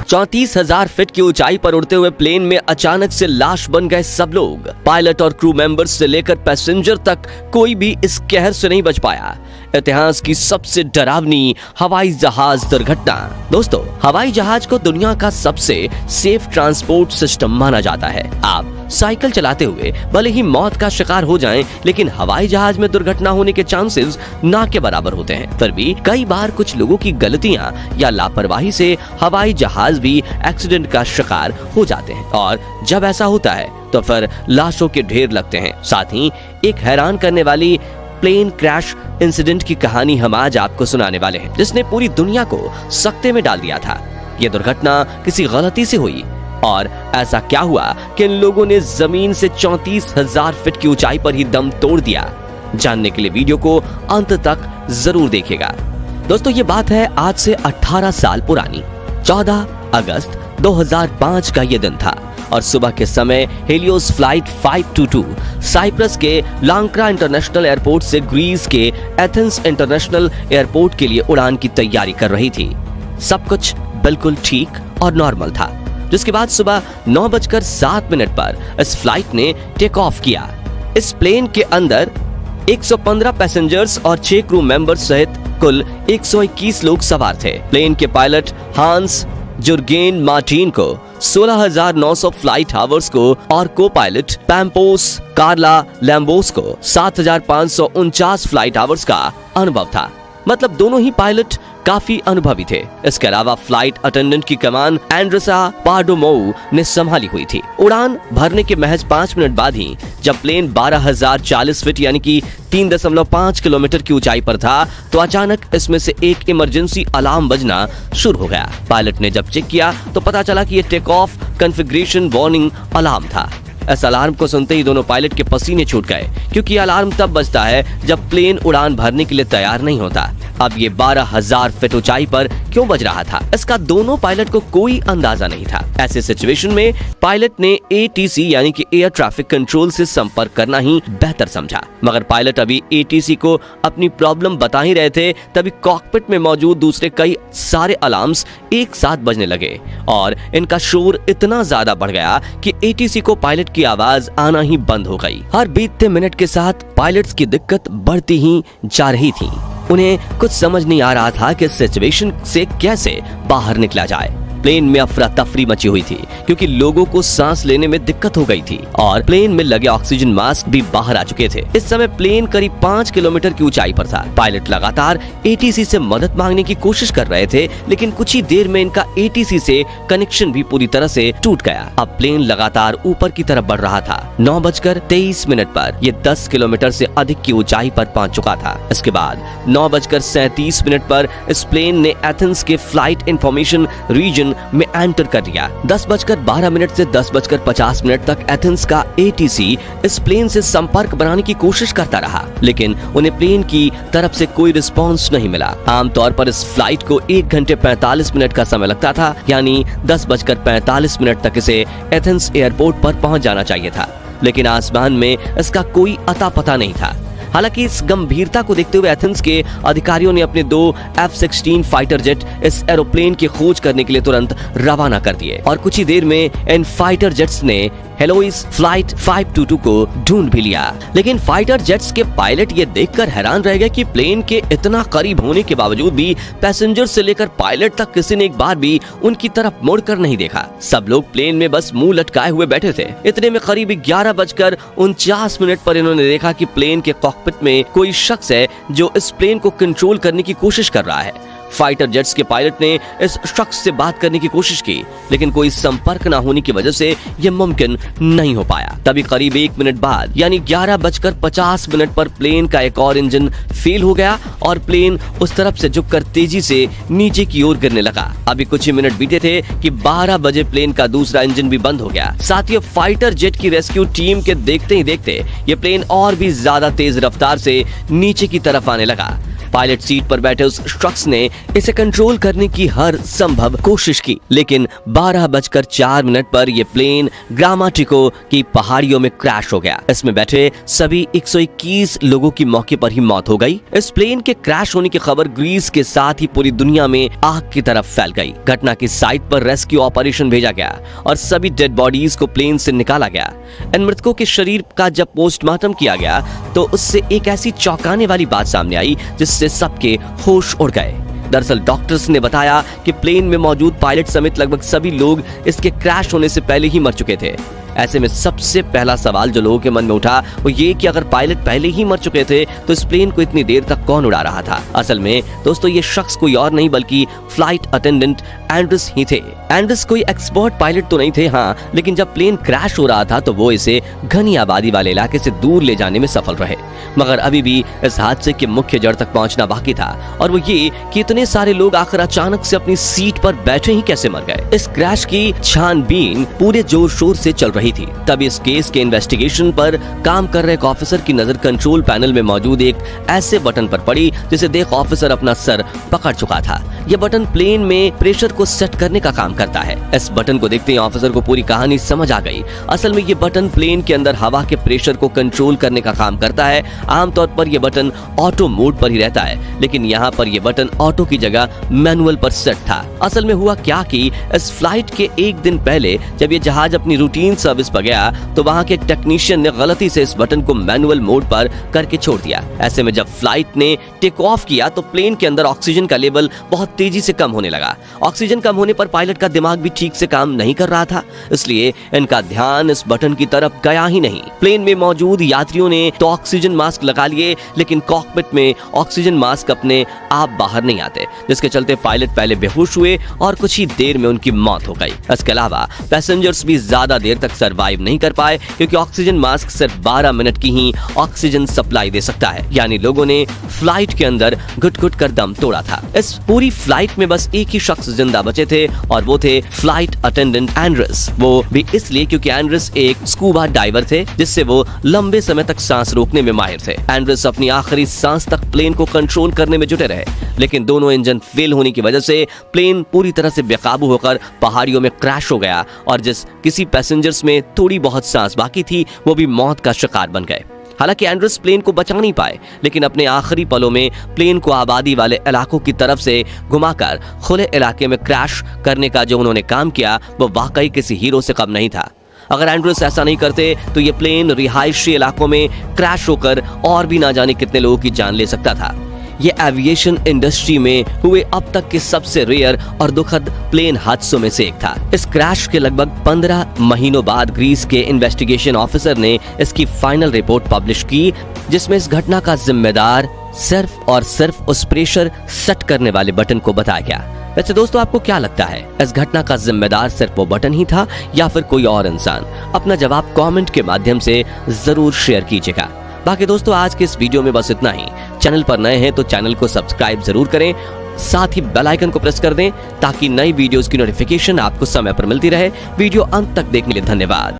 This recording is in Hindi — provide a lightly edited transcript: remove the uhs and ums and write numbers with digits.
34,000 फीट की ऊंचाई पर उड़ते हुए प्लेन में अचानक से लाश बन गए सब लोग। पायलट और क्रू मेंबर्स से लेकर पैसेंजर तक कोई भी इस कहर से नहीं बच पाया। इतिहास की सबसे डरावनी हवाई जहाज दुर्घटना। दोस्तों, हवाई जहाज को दुनिया का सबसे सेफ ट्रांसपोर्ट सिस्टम माना जाता है। आप साइकिल चलाते हुए भले ही मौत का शिकार हो जाएं, लेकिन हवाई जहाज में दुर्घटना होने के चांसेस ना के बराबर होते हैं। फिर भी कई बार कुछ लोगों की गलतियां या लापरवाही से हवाई जहाज भी एक्सीडेंट का शिकार हो जाते हैं, और जब ऐसा होता है तो फिर लाशों के ढेर लगते हैं। साथ ही एक हैरान करने वाली प्लेन क्रैश इंसिडेंट की कहानी हम आज आपको सुनाने वाले हैं, जिसने पूरी दुनिया को सकते में डाल दिया था। यह दुर्घटना किसी गलती से हुई, और ऐसा क्या हुआ कि इन लोगों ने जमीन से 34,000 फीट की ऊंचाई पर ही दम तोड़ दिया। जानने के लिए वीडियो को अंत तक जरूर देखिएगा। दोस्तों, ये बात है आज से 18 साल पुरानी। 14 अगस्त 2005 का ये दिन था, और सुबह के समय हेलियोस फ्लाइट 522 साइप्रस के लांक्रा इंटरनेशनल एयरपोर्ट से ग्रीस के एथेंस इंटरनेशनल एयरपोर्ट के लिए उड़ान की तैयारी कर रही थी। सब कुछ बिल्कुल ठीक और नॉर्मल था, जिसके बाद सुबह 9:07 पर इस फ्लाइट ने टेक ऑफ किया। इस प्लेन के अंदर 115 पैसेंजर्स और 6 क्रू मेंबर्स सहित कुल 121 लोग सवार थे। प्लेन के पायलट हांस जुर्गेन मार्टिन को 16,900 फ्लाइट आवर्स को और को पायलट पैम्पोस कार्ला लैम्बोस को 7,549 फ्लाइट आवर्स का अनुभव था। मतलब दोनों ही पायलट काफी अनुभवी थे। इसके अलावा फ्लाइट अटेंडेंट की कमान एंड्रेसा पार्डोमोउ ने संभाली हुई थी। उड़ान भरने के महज 5 मिनट बाद ही जब प्लेन 12,040 फीट यानी कि 3.5 किलोमीटर की ऊंचाई पर था, तो अचानक इसमें से एक इमरजेंसी अलार्म बजना शुरू हो गया। पायलट ने जब चेक किया तो पता चला कि यह take off configuration warning alarm था। इस अलार्म को सुनते ही दोनों पायलट के पसीने छूट गए, क्योंकि अलार्म तब बजता है जब प्लेन उड़ान भरने के लिए तैयार नहीं होता। अब ये 12,000 फीट ऊंचाई पर क्यों बज रहा था, इसका दोनों पायलट को कोई अंदाजा नहीं था। ऐसे सिचुएशन में पायलट ने ATC यानी कि एयर ट्रैफिक कंट्रोल से संपर्क करना ही बेहतर समझा। मगर पायलट अभी ATC को अपनी प्रॉब्लम बता ही रहे थे, तभी कॉकपिट में मौजूद दूसरे कई सारे अलार्म्स एक साथ बजने लगे, और इनका शोर इतना ज्यादा बढ़ गया कि ATC को पायलट की आवाज आना ही बंद हो गई। हर बीतते मिनट के साथ पायलट्स की दिक्कत बढ़ती ही जा रही थी। उन्हें कुछ समझ नहीं आ रहा था कि इस सिचुएशन से कैसे बाहर निकला जाए। प्लेन में अफरा तफरी मची हुई थी, क्योंकि लोगों को सांस लेने में दिक्कत हो गई थी, और प्लेन में लगे ऑक्सीजन मास्क भी बाहर आ चुके थे। इस समय प्लेन करीब 5 किलोमीटर की ऊंचाई पर था। पायलट लगातार ATC से मदद मांगने की कोशिश कर रहे थे, लेकिन कुछ ही देर में इनका ATC से कनेक्शन भी पूरी तरह से टूट गया। अब प्लेन लगातार ऊपर की तरफ बढ़ रहा था। 9:23 पर ये 10 किलोमीटर से अधिक की ऊंचाई पर पहुंच चुका था। इसके बाद 9:37 पर इस प्लेन ने एथेंस के फ्लाइट इंफॉर्मेशन रीजन में एंटर कर दिया। 10:12 से 10:50 तक एथेंस का ATC इस प्लेन से संपर्क बनाने की कोशिश करता रहा, लेकिन उन्हें प्लेन की तरफ से कोई रिस्पांस नहीं मिला। आमतौर पर इस फ्लाइट को 1 घंटे 45 मिनट का समय लगता था, यानी 10:45 तक इसे एथेंस एयरपोर्ट पर पहुंच जाना चाहिए था, लेकिन आसमान में इसका कोई अता पता नहीं था। हालांकि इस गंभीरता को देखते हुए एथेंस के अधिकारियों ने अपने 2 F-16 फाइटर जेट इस एरोप्लेन की खोज करने के लिए तुरंत रवाना कर दिए, और कुछ ही देर में इन फाइटर जेट्स ने हेलोइस फ्लाइट 522 को ढूंढ भी लिया। लेकिन फाइटर जेट्स के पायलट ये देखकर हैरान रह गए कि प्लेन के इतना करीब होने के बावजूद भी पैसेंजर से लेकर पायलट तक किसी ने एक बार भी उनकी तरफ मुड़कर नहीं देखा। सब लोग प्लेन में बस मुंह लटकाए हुए बैठे थे। इतने में करीब 11:49 पर इन्होंने देखा कि प्लेन के कॉकपिट में कोई शख्स है जो इस प्लेन को कंट्रोल करने की कोशिश कर रहा है। फाइटर जेट्स के पायलट ने इस शख्स से बात करने की कोशिश की, लेकिन कोई संपर्क न होने की वजह से यह मुमकिन नहीं हो पाया। तभी करीब 1 मिनट बाद यानी 11:50 पर प्लेन का एक और इंजन फेल हो गया, और प्लेन उस तरफ से झुककर तेजी से नीचे की ओर गिरने लगा। अभी कुछ ही मिनट बीते थे कि 12 बजे प्लेन का दूसरा इंजन भी बंद हो गया। साथ ही फाइटर जेट की रेस्क्यू टीम के देखते ही देखते ये प्लेन और भी ज्यादा तेज रफ्तार से नीचे की तरफ आने लगा। पायलट सीट पर बैठे उस शख्स ने इसे कंट्रोल करने की हर संभव कोशिश की, लेकिन 12:04 पर यह प्लेन ग्रामाटिको की पहाड़ियों में क्रैश हो गया। इसमें बैठे सभी 121 लोगों की मौके पर ही मौत हो गई। इस प्लेन के क्रैश होने की खबर ग्रीस के साथ ही पूरी दुनिया में आग की तरफ फैल गई। घटना की साइट पर रेस्क्यू ऑपरेशन भेजा गया और सभी डेड बॉडीज को प्लेन से निकाला गया। इन मृतकों के शरीर का जब पोस्टमार्टम किया गया तो उससे एक ऐसी चौंकाने वाली बात सामने आई जिससे सबके होश उड़ गए। दरअसल डॉक्टर्स ने बताया कि प्लेन में मौजूद पायलट समेत लगभग सभी लोग इसके क्रैश होने से पहले ही मर चुके थे। ऐसे में सबसे पहला सवाल जो लोगों के मन में उठा वो ये कि अगर पायलट पहले ही मर चुके थे तो इस प्लेन को इतनी देर तक कौन उड़ा रहा था। असल में दोस्तों ये शख्स कोई और नहीं बल्कि फ्लाइट अटेंडेंट एंड्रस ही थे। एंड्रस कोई एक्सपर्ट पायलट तो नहीं थे, हाँ, लेकिन जब प्लेन क्रैश हो रहा था तो वो इसे घनी आबादी वाले इलाके से दूर ले जाने में सफल रहे। मगर अभी भी इस हादसे के मुख्य जड़ तक पहुंचना बाकी था और वो ये कि इतने सारे लोग आखिर अचानक से अपनी सीट पर बैठे ही कैसे मर गए। इस क्रैश की छानबीन पूरे जोर शोर से चल रही थी। तब इस केस के इन्वेस्टिगेशन पर काम कर रहे एक ऑफिसर की नजर कंट्रोल पैनल में मौजूद एक ऐसे बटन पर पड़ी जिसे देख ऑफिसर अपना सर पकड़ चुका था। यह बटन प्लेन में प्रेशर को सेट करने का काम करता है। इस बटन को देखते ही ऑफिसर को पूरी कहानी समझ आ गई। असल में ये बटन प्लेन के अंदर हवा के प्रेशर को कंट्रोल करने का काम करता है। आमतौर पर यह बटन ऑटो मोड पर ही रहता है, लेकिन यहाँ पर यह बटन ऑटो की जगह मैनुअल पर सेट था। असल में हुआ क्या कि इस फ्लाइट के एक दिन पहले जब ये जहाज अपनी रूटीन सर्विस पर गया तो वहां के एक टेक्नीशियन ने गलती से इस बटन को मैनुअल मोड पर करके छोड़ दिया। ऐसे में जब फ्लाइट ने टेक ऑफ किया तो प्लेन के अंदर ऑक्सीजन का लेवल बहुत तेजी से कम होने लगा। ऑक्सीजन कम होने पर पायलट का दिमाग भी ठीक से काम नहीं कर रहा था, इसलिए इनका ध्यान इस बटन की तरफ गया ही नहीं। प्लेन में मौजूद यात्रियों ने तो ऑक्सीजन मास्क लगा लिए, लेकिन कॉकपिट में ऑक्सीजन मास्क अपने आप बाहर नहीं आते, जिसके चलते पायलट पहले बेहोश हुए और कुछ ही देर में उनकी मौत हो गई। इसके अलावा पैसेंजर्स भी ज्यादा देर तक सर्वाइव नहीं कर पाए क्योंकि ऑक्सीजन मास्क सिर्फ 12 मिनट की ही ऑक्सीजन सप्लाई दे सकता है। यानी लोगों ने फ्लाइट के अंदर घुट-घुट कर दम तोड़ा था। इस पूरी फ्लाइट में बस एक ही शख्स जिंदा बचे थे और वो थे फ्लाइट अटेंडेंट एंड्रस। वो भी इसलिए क्योंकि एंड्रस एक स्कूबा डाइवर थे, जिससे वो लंबे समय तक सांस रोकने में माहिर थे। एंड्रस अपनी आखिरी सांस तक प्लेन को कंट्रोल करने में जुटे रहे, लेकिन दोनों इंजन फेल होने की वजह से प्लेन पूरी तरह से बेकाबू होकर पहाड़ियों में क्रैश हो गया और जिस किसी पैसेंजर्स में थोड़ी बहुत सांस बाकी थी वो भी मौत का शिकार बन गए। हालांकि एंड्रस प्लेन को बचा नहीं पाए, लेकिन अपने आखिरी पलों में प्लेन को आबादी वाले इलाकों की तरफ से घुमाकर खुले इलाके में क्रैश करने का जो उन्होंने काम किया वो वाकई किसी हीरो से कम नहीं था। अगर एंड्रस ऐसा नहीं करते तो ये प्लेन रिहायशी इलाकों में क्रैश होकर और भी ना जाने कितने लोगों की जान ले सकता था। ये एविएशन इंडस्ट्री में हुए अब तक के सबसे रेयर और दुखद प्लेन हादसों में से एक था। इस क्रैश के लगभग 15 महीनों बाद ग्रीस के इन्वेस्टिगेशन ऑफिसर ने इसकी फाइनल रिपोर्ट पब्लिश की, जिसमें इस घटना का जिम्मेदार सिर्फ और सिर्फ उस प्रेशर सेट करने वाले बटन को बताया गया। वैसे दोस्तों आपको क्या लगता है, इस घटना का जिम्मेदार सिर्फ वो बटन ही था या फिर कोई और इंसान? अपना जवाब कमेंट के माध्यम से जरूर शेयर कीजिएगा। बाकी दोस्तों आज के इस वीडियो में बस इतना ही। चैनल पर नए हैं तो चैनल को सब्सक्राइब जरूर करें, साथ ही बेल आइकन को प्रेस कर दें ताकि नई वीडियोस की नोटिफिकेशन आपको समय पर मिलती रहे। वीडियो अंत तक देखने के लिए धन्यवाद।